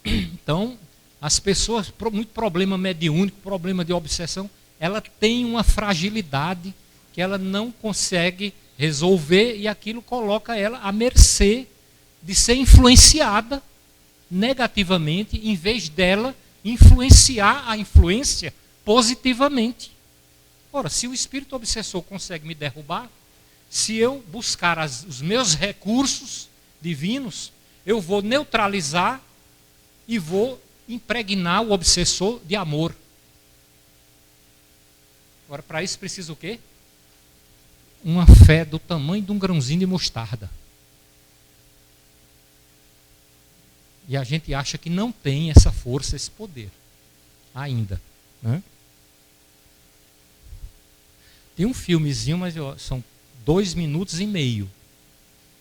[SPEAKER 4] Então, as pessoas, muito problema mediúnico, problema de obsessão, ela tem uma fragilidade que ela não consegue resolver e aquilo coloca ela à mercê de ser influenciada negativamente, em vez dela influenciar a influência positivamente. Ora, se o espírito obsessor consegue me derrubar, se eu buscar os meus recursos divinos, eu vou neutralizar e vou impregnar o obsessor de amor. Agora, para isso precisa o quê? Uma fé do tamanho de um grãozinho de mostarda. E a gente acha que não tem essa força, esse poder. Ainda. Né? Tem um filmezinho, mas são 2 minutos e meio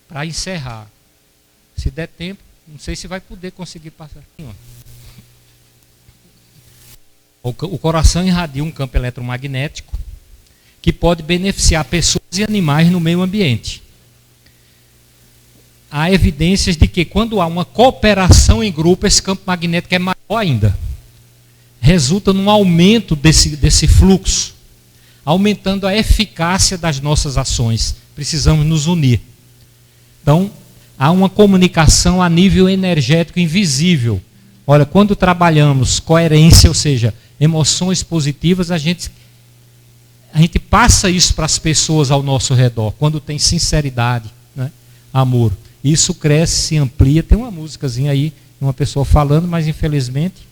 [SPEAKER 4] para encerrar. Se der tempo, não sei se vai poder conseguir passar. O coração irradia um campo eletromagnético que pode beneficiar pessoas e animais no meio ambiente. Há evidências de que quando há uma cooperação em grupo, esse campo magnético é maior ainda. Resulta num aumento desse fluxo, aumentando a eficácia das nossas ações. Precisamos nos unir. Então, há uma comunicação a nível energético invisível. Olha, quando trabalhamos coerência, ou seja, emoções positivas, a gente passa isso para as pessoas ao nosso redor, quando tem sinceridade, né? Amor. Isso cresce, se amplia. Tem uma músicazinha aí, uma pessoa falando, mas infelizmente,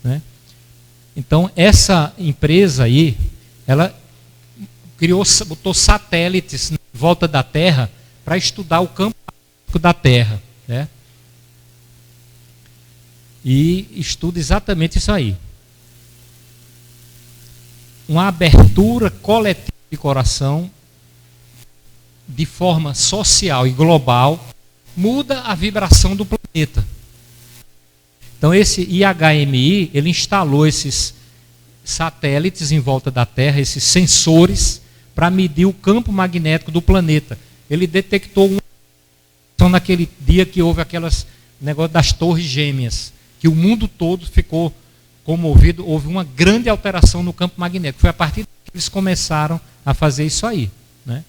[SPEAKER 4] né? Então, essa empresa aí, ela botou satélites em volta da Terra para estudar o campo da Terra, né? e estuda exatamente isso aí. Uma abertura coletiva de coração, de forma social e global, muda a vibração do planeta. Então esse IHMI, ele instalou esses satélites em volta da Terra, esses sensores, para medir o campo magnético do planeta. Ele detectou naquele dia que houve aquelas negócio das torres gêmeas, que o mundo todo ficou comovido, houve uma grande alteração no campo magnético. Foi a partir que eles começaram a fazer isso aí, né?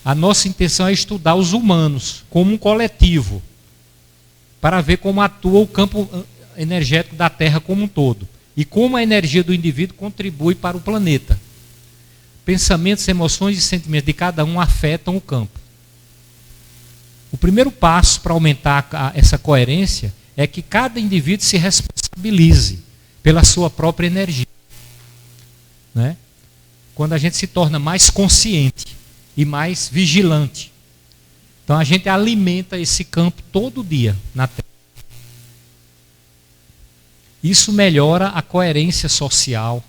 [SPEAKER 4] A nossa intenção é estudar os humanos como um coletivo, para ver como atua o campo energético da Terra como um todo e como a energia do indivíduo contribui para o planeta. Pensamentos, emoções e sentimentos de cada um afetam o campo. O primeiro passo para aumentar essa coerência é que cada indivíduo se responsabilize pela sua própria energia, né? Quando a gente se torna mais consciente e mais vigilante. Então a gente alimenta esse campo todo dia na Terra. Isso melhora a coerência social.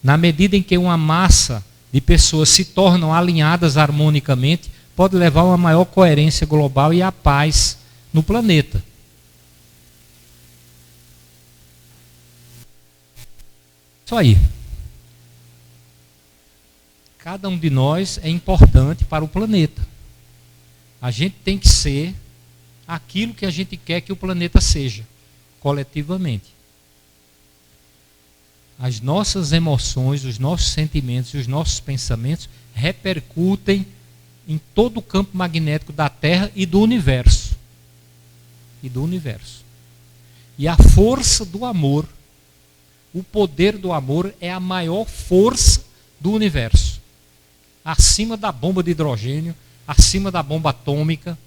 [SPEAKER 4] Na medida em que uma massa de pessoas se tornam alinhadas harmonicamente, pode levar a uma maior coerência global e a paz no planeta. Isso aí. Cada um de nós é importante para o planeta. A gente tem que ser aquilo que a gente quer que o planeta seja, coletivamente. As nossas emoções, os nossos sentimentos e os nossos pensamentos repercutem em todo o campo magnético da Terra e do universo. E a força do amor, o poder do amor é a maior força do universo. Acima da bomba de hidrogênio, acima da bomba atômica,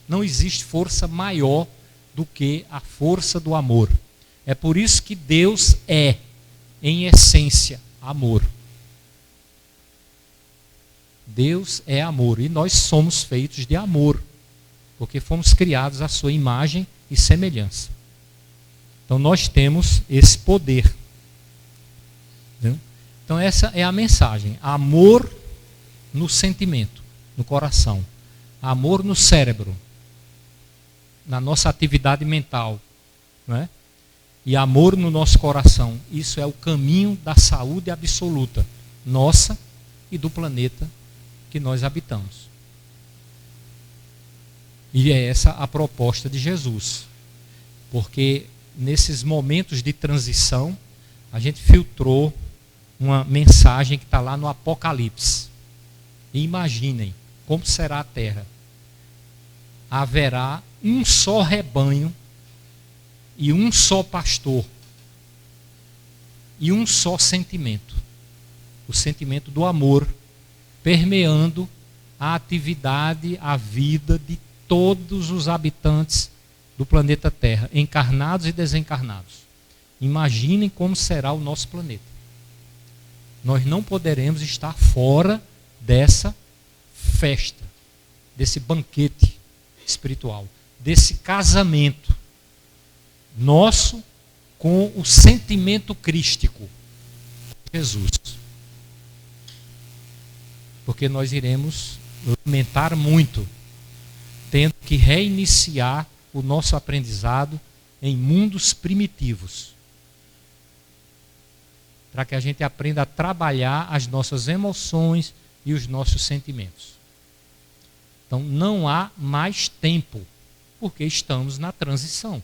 [SPEAKER 4] não existe força maior do que a força do amor. É por isso que Deus é, em essência, amor. Deus é amor e nós somos feitos de amor, porque fomos criados à sua imagem e semelhança. Então nós temos esse poder. Entendeu? Então essa é a mensagem. Amor no sentimento, no coração. Amor no cérebro, na nossa atividade mental, não é? E amor no nosso coração. Isso é o caminho da saúde absoluta, nossa e do planeta que nós habitamos. E é essa a proposta de Jesus. Porque nesses momentos de transição, a gente filtrou uma mensagem que está lá no Apocalipse. E imaginem como será a Terra. Haverá um só rebanho e um só pastor e um só sentimento. O sentimento do amor permeando a atividade, a vida de todos os habitantes do planeta Terra, encarnados e desencarnados. Imaginem como será o nosso planeta. Nós não poderemos estar fora dessa festa, desse banquete espiritual, desse casamento nosso com o sentimento crístico, Jesus. Porque nós iremos lamentar muito, tendo que reiniciar o nosso aprendizado em mundos primitivos, para que a gente aprenda a trabalhar as nossas emoções e os nossos sentimentos. Então não há mais tempo, porque estamos na transição.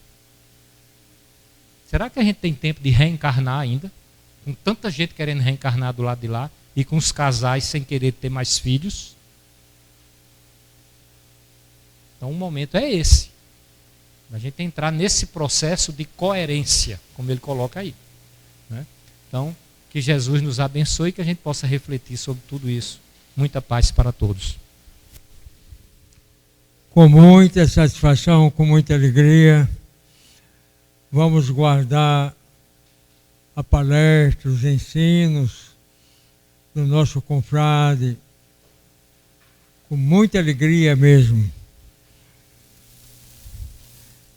[SPEAKER 4] Será que a gente tem tempo de reencarnar ainda? Com tanta gente querendo reencarnar do lado de lá e com os casais sem querer ter mais filhos? Então o momento é esse. A gente entrar nesse processo de coerência, como ele coloca aí, né? Então, que Jesus nos abençoe e que a gente possa refletir sobre tudo isso. Muita paz para todos.
[SPEAKER 1] Com muita satisfação, com muita alegria, vamos guardar a palestra, os ensinos do nosso confrade, com muita alegria mesmo.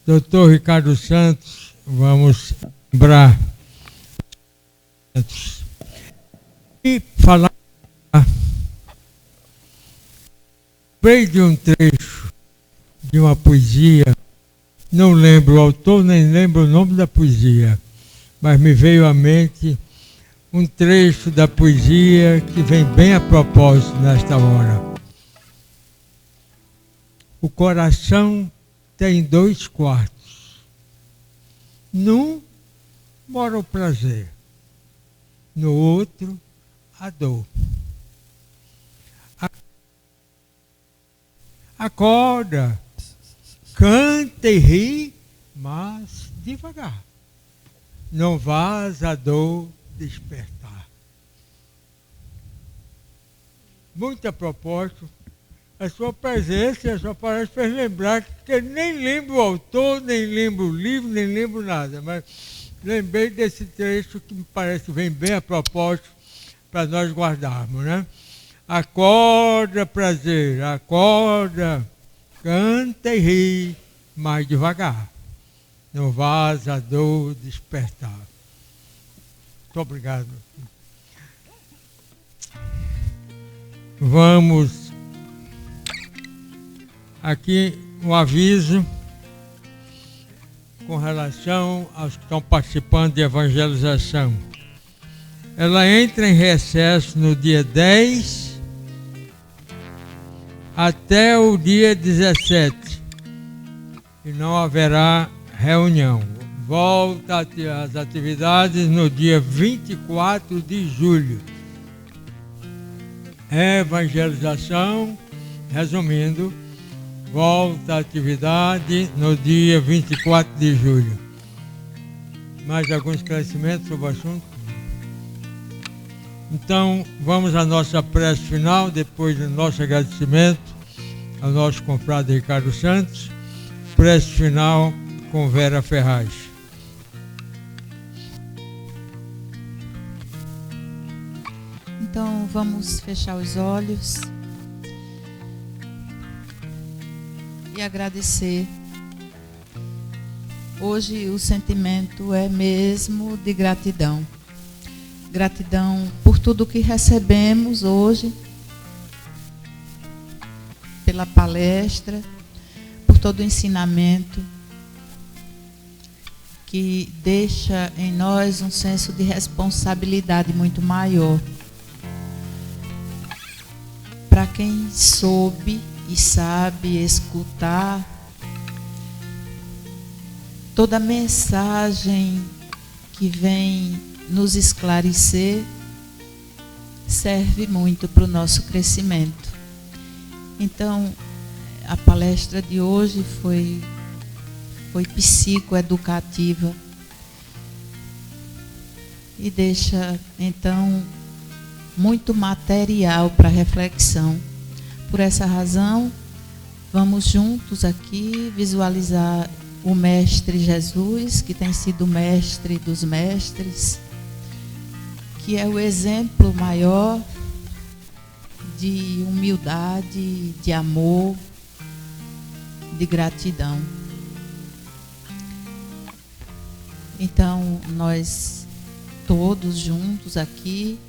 [SPEAKER 1] Dr. Ricardo Santos vamos lembrar e falar de um trecho de uma poesia, não lembro o autor, nem lembro o nome da poesia, mas me veio à mente um trecho da poesia que vem bem a propósito nesta hora. O coração tem 2 quartos. Num mora o prazer, no outro a dor. Acorda, canta e ri, mas devagar. Não vás a dor despertar. Muito a propósito, a sua presença e a sua palavra fez lembrar que eu nem lembro o autor, nem lembro o livro, nem lembro nada, mas lembrei desse trecho que me parece que vem bem a propósito para nós guardarmos, né? Acorda, prazer, acorda, canta e ri, mais devagar. Não vás a dor despertar. Muito obrigado. Vamos aqui um aviso com relação aos que estão participando de evangelização. Ela entra em recesso no dia 10 até o dia 17 e não haverá reunião. Volta às atividades no dia 24 de julho. Evangelização, resumindo, volta à atividade no dia 24 de julho. Mais algum esclarecimento sobre o assunto? Então, vamos à nossa prece final, depois do nosso agradecimento ao nosso confrade Ricardo Santos. Prece final com Vera Ferraz.
[SPEAKER 5] Então, vamos fechar os olhos e agradecer. Hoje o sentimento é mesmo de gratidão. Gratidão por tudo que recebemos hoje, pela palestra, por todo o ensinamento que deixa em nós um senso de responsabilidade muito maior. Para quem soube e sabe escutar toda a mensagem que vem nos esclarecer, serve muito para o nosso crescimento. Então, a palestra de hoje foi psicoeducativa e deixa, então, muito material para reflexão. Por essa razão, vamos juntos aqui visualizar o Mestre Jesus, que tem sido o mestre dos mestres, que é o exemplo maior de humildade, de amor, de gratidão. Então, nós todos juntos aqui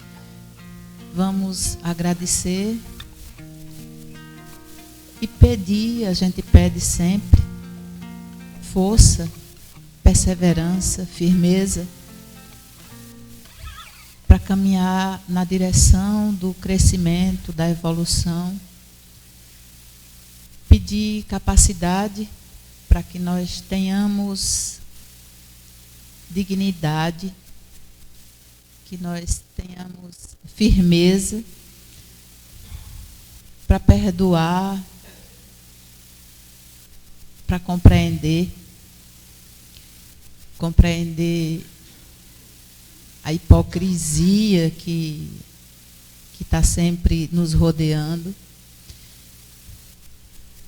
[SPEAKER 5] vamos agradecer e pedir, a gente pede sempre, força, perseverança, firmeza, para caminhar na direção do crescimento, da evolução. Pedir capacidade para que nós tenhamos dignidade, que nós tenhamos firmeza para perdoar, para compreender a hipocrisia que está sempre nos rodeando,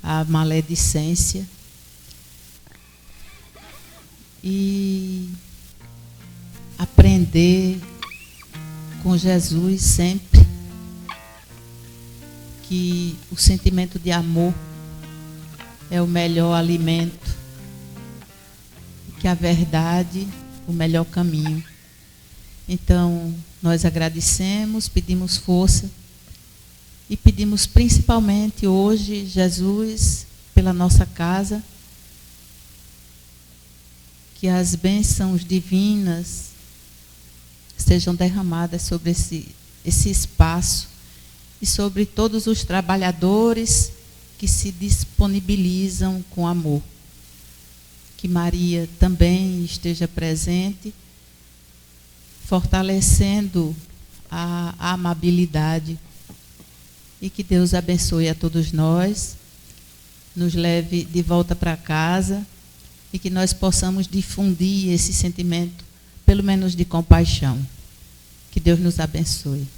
[SPEAKER 5] a maledicência, e aprender com Jesus sempre que o sentimento de amor é o melhor alimento, que a verdade, o melhor caminho. Então, nós agradecemos, pedimos força e pedimos principalmente hoje, Jesus, pela nossa casa, que as bênçãos divinas sejam derramadas sobre esse espaço e sobre todos os trabalhadores que se disponibilizam com amor. Que Maria também esteja presente, fortalecendo a amabilidade. E que Deus abençoe a todos nós, nos leve de volta para casa e que nós possamos difundir esse sentimento, pelo menos de compaixão. Que Deus nos abençoe.